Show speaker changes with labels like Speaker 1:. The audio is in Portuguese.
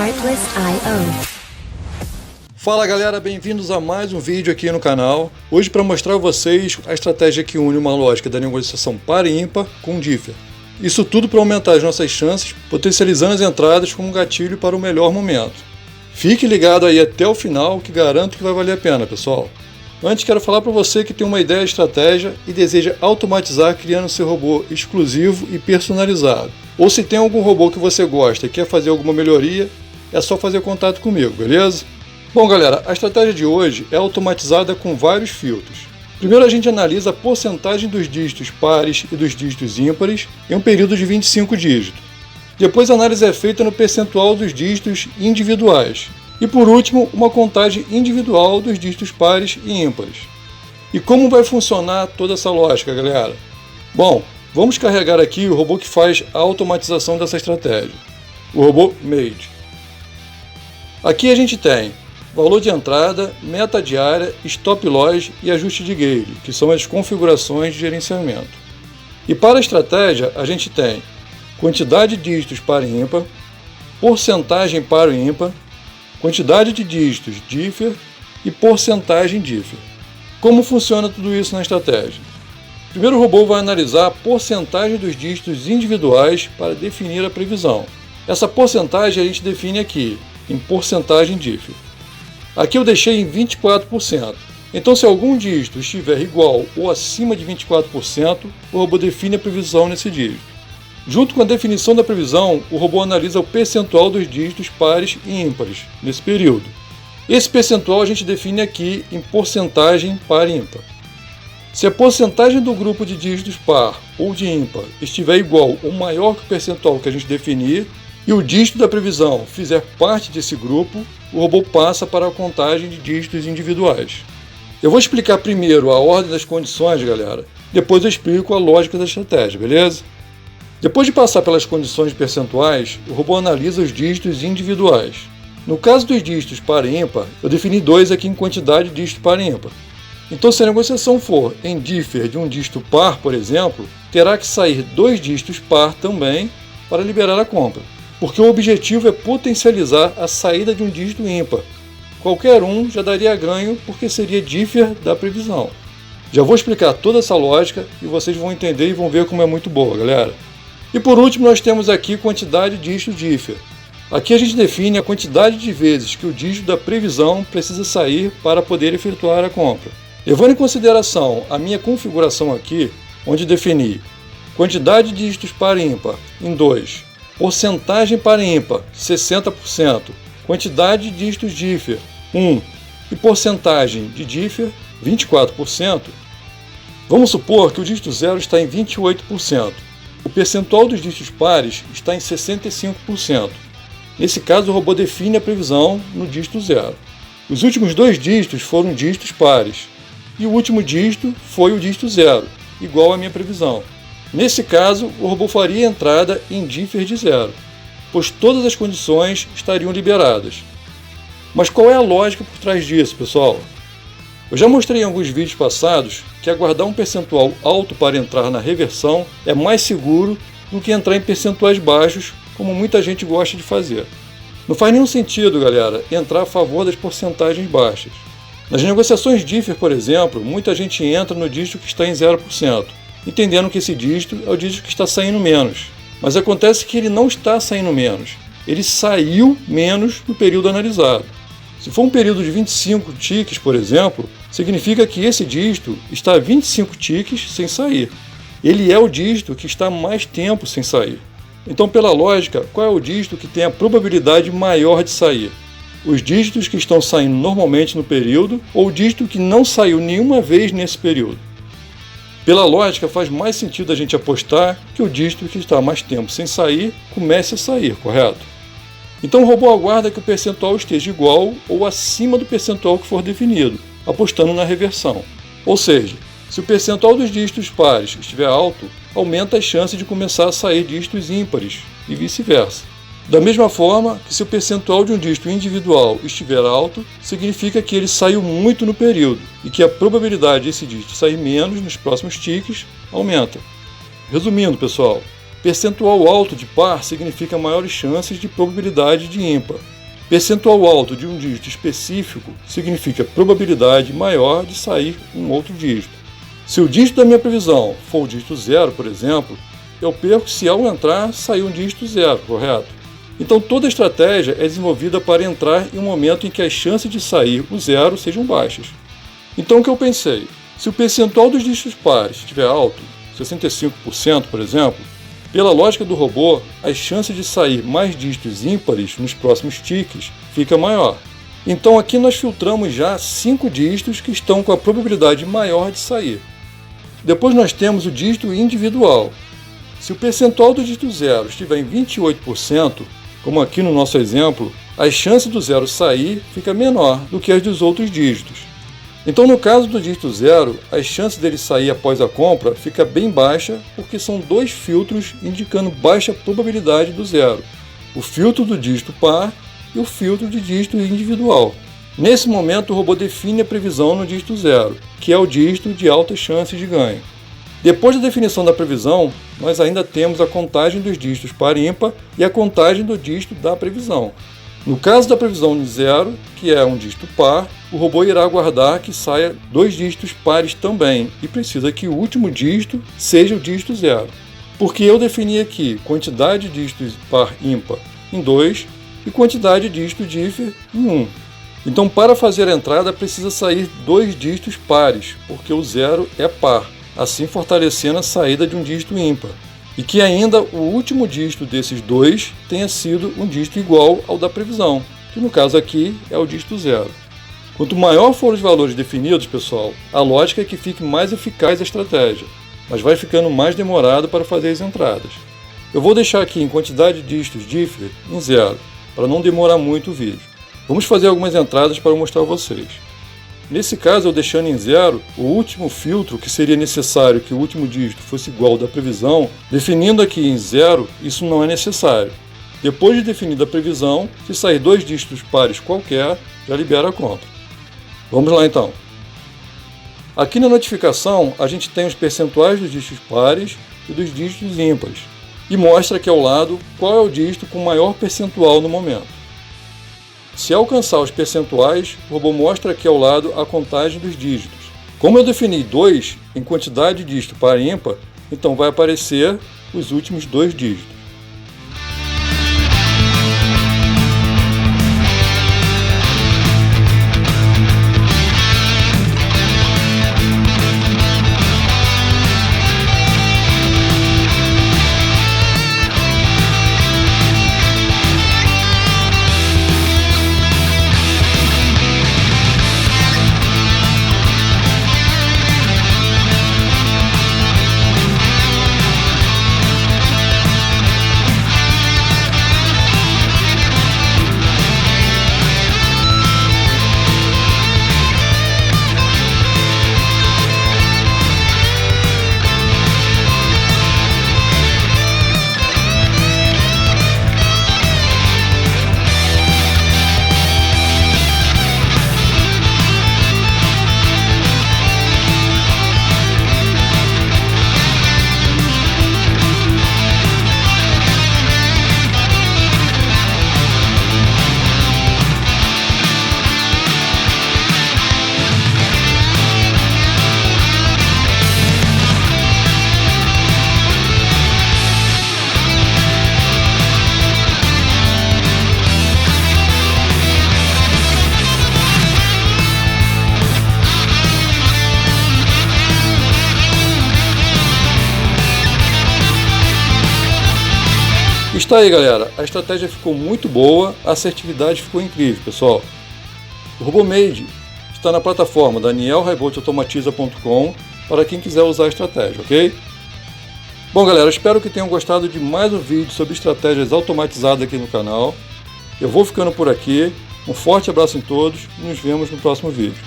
Speaker 1: Artlist.io.
Speaker 2: Fala galera, bem-vindos a mais um vídeo aqui no canal. Hoje para mostrar a vocês a estratégia que une uma lógica da negociação par e ímpar com Differ. Isso tudo para aumentar as nossas chances, potencializando as entradas como um gatilho para o melhor momento. Fique ligado aí até o final que garanto que vai valer a pena, pessoal. Antes quero falar para você que tem uma ideia de estratégia e deseja automatizar criando seu robô exclusivo e personalizado. Ou se tem algum robô que você gosta e quer fazer alguma melhoria, é só fazer contato comigo, beleza? Bom galera, a estratégia de hoje é automatizada com vários filtros. Primeiro a gente analisa a porcentagem dos dígitos pares e dos dígitos ímpares em um período de 25 dígitos. Depois a análise é feita no percentual dos dígitos individuais. E por último, uma contagem individual dos dígitos pares e ímpares. E como vai funcionar toda essa lógica, galera? Bom, vamos carregar aqui o robô que faz a automatização dessa estratégia. O robô Made. Aqui a gente tem valor de entrada, meta diária, stop loss e ajuste de gale, que são as configurações de gerenciamento. E para a estratégia, a gente tem quantidade de dígitos par e ímpar, porcentagem par e ímpar, quantidade de dígitos Differ e porcentagem Differ. Como funciona tudo isso na estratégia? Primeiro o robô vai analisar a porcentagem dos dígitos individuais para definir a previsão. Essa porcentagem a gente define aqui, em porcentagem Differ. Aqui eu deixei em 24%. Então se algum dígito estiver igual ou acima de 24%, o robô define a previsão nesse dígito. Junto com a definição da previsão, o robô analisa o percentual dos dígitos pares e ímpares nesse período. Esse percentual a gente define aqui em porcentagem par e ímpar. Se a porcentagem do grupo de dígitos par ou de ímpar estiver igual ou maior que o percentual que a gente definir, e o dígito da previsão fizer parte desse grupo, o robô passa para a contagem de dígitos individuais. Eu vou explicar primeiro a ordem das condições, galera, depois eu explico a lógica da estratégia, beleza? Depois de passar pelas condições percentuais, o robô analisa os dígitos individuais. No caso dos dígitos par e ímpar, eu defini 2 aqui em quantidade de dígito par e ímpar. Então se a negociação for em Differ de um dígito par, por exemplo, terá que sair 2 dígitos par também para liberar a compra. Porque o objetivo é potencializar a saída de um dígito ímpar. Qualquer um já daria ganho porque seria Differ da previsão. Já vou explicar toda essa lógica e vocês vão entender e vão ver como é muito boa, galera. E por último nós temos aqui quantidade de dígito Differ. Aqui a gente define a quantidade de vezes que o dígito da previsão precisa sair para poder efetuar a compra. Levando em consideração a minha configuração aqui, onde defini quantidade de dígitos par e ímpar em 2, porcentagem par e ímpar 60%, quantidade de dígitos Differ 1 e porcentagem de Differ 24%, vamos supor que o dígito 0 está em 28%. O percentual dos dígitos pares está em 65%. Nesse caso, o robô define a previsão no dígito 0. Os últimos 2 dígitos foram dígitos pares, e o último dígito foi o dígito 0, igual à minha previsão. Nesse caso, o robô faria a entrada em Differ de 0, pois todas as condições estariam liberadas. Mas qual é a lógica por trás disso, pessoal? Eu já mostrei em alguns vídeos passados que aguardar um percentual alto para entrar na reversão é mais seguro do que entrar em percentuais baixos, como muita gente gosta de fazer. Não faz nenhum sentido, galera, entrar a favor das porcentagens baixas. Nas negociações Differ, por exemplo, muita gente entra no dígito que está em 0%, entendendo que esse dígito é o dígito que está saindo menos. Mas acontece que ele não está saindo menos, ele saiu menos no período analisado. Se for um período de 25 ticks, por exemplo, significa que esse dígito está 25 ticks sem sair. Ele é o dígito que está mais tempo sem sair. Então, pela lógica, qual é o dígito que tem a probabilidade maior de sair? Os dígitos que estão saindo normalmente no período ou o dígito que não saiu nenhuma vez nesse período? Pela lógica, faz mais sentido a gente apostar que o dígito que está mais tempo sem sair comece a sair, correto? Então o robô aguarda que o percentual esteja igual ou acima do percentual que for definido, apostando na reversão. Ou seja, se o percentual dos dígitos pares estiver alto, aumenta as chances de começar a sair dígitos ímpares e vice-versa. Da mesma forma que se o percentual de um dígito individual estiver alto, significa que ele saiu muito no período e que a probabilidade desse dígito sair menos nos próximos ticks aumenta. Resumindo, pessoal, Percentual alto de par significa maiores chances de probabilidade de ímpar. Percentual alto de um dígito específico significa probabilidade maior de sair um outro dígito. Se o dígito da minha previsão for o dígito 0, por exemplo, eu perco se ao entrar sair um dígito 0, correto? Então toda a estratégia é desenvolvida para entrar em um momento em que as chances de sair o 0 sejam baixas. Então o que eu pensei? Se o percentual dos dígitos pares estiver alto, 65%, por exemplo, pela lógica do robô, as chances de sair mais dígitos ímpares nos próximos ticks fica maior. Então aqui nós filtramos já 5 dígitos que estão com a probabilidade maior de sair. Depois nós temos o dígito individual. Se o percentual do dígito 0 estiver em 28%, como aqui no nosso exemplo, a chance do 0 sair fica menor do que as dos outros dígitos. Então no caso do dígito 0, as chances dele sair após a compra fica bem baixa porque são 2 filtros indicando baixa probabilidade do 0. O filtro do dígito par e o filtro de dígito individual. Nesse momento o robô define a previsão no dígito 0, que é o dígito de altas chances de ganho. Depois da definição da previsão, nós ainda temos a contagem dos dígitos par e ímpar e a contagem do dígito da previsão. No caso da previsão de 0, que é um dígito par, o robô irá aguardar que saia 2 dígitos pares também e precisa que o último dígito seja o dígito 0. Porque eu defini aqui quantidade de dígitos par ímpar em 2 e quantidade de dígito difer em 1. Então para fazer a entrada precisa sair 2 dígitos pares, porque o 0 é par, assim fortalecendo a saída de um dígito ímpar. E que ainda o último dígito desses 2 tenha sido um dígito igual ao da previsão, que no caso aqui é o dígito 0. Quanto maior forem os valores definidos, pessoal, a lógica é que fique mais eficaz a estratégia, mas vai ficando mais demorado para fazer as entradas. Eu vou deixar aqui em quantidade de dígitos difer em 0, para não demorar muito o vídeo. Vamos fazer algumas entradas para mostrar a vocês. Nesse caso, eu deixando em 0, o último filtro que seria necessário que o último dígito fosse igual ao da previsão, definindo aqui em 0, isso não é necessário. Depois de definida a previsão, se sair 2 dígitos pares qualquer, já libera a compra. Vamos lá então. Aqui na notificação, a gente tem os percentuais dos dígitos pares e dos dígitos ímpares, e mostra aqui ao lado qual é o dígito com maior percentual no momento. Se alcançar os percentuais, o robô mostra aqui ao lado a contagem dos dígitos. Como eu defini 2 em quantidade de dígito par e ímpar, então vai aparecer os últimos 2 dígitos. Está aí, galera, a estratégia ficou muito boa, a assertividade ficou incrível, pessoal. O RoboMade está na plataforma danielraiboltautomatiza.com para quem quiser usar a estratégia, ok? Bom, galera, espero que tenham gostado de mais um vídeo sobre estratégias automatizadas aqui no canal. Eu vou ficando por aqui, um forte abraço em todos e nos vemos no próximo vídeo.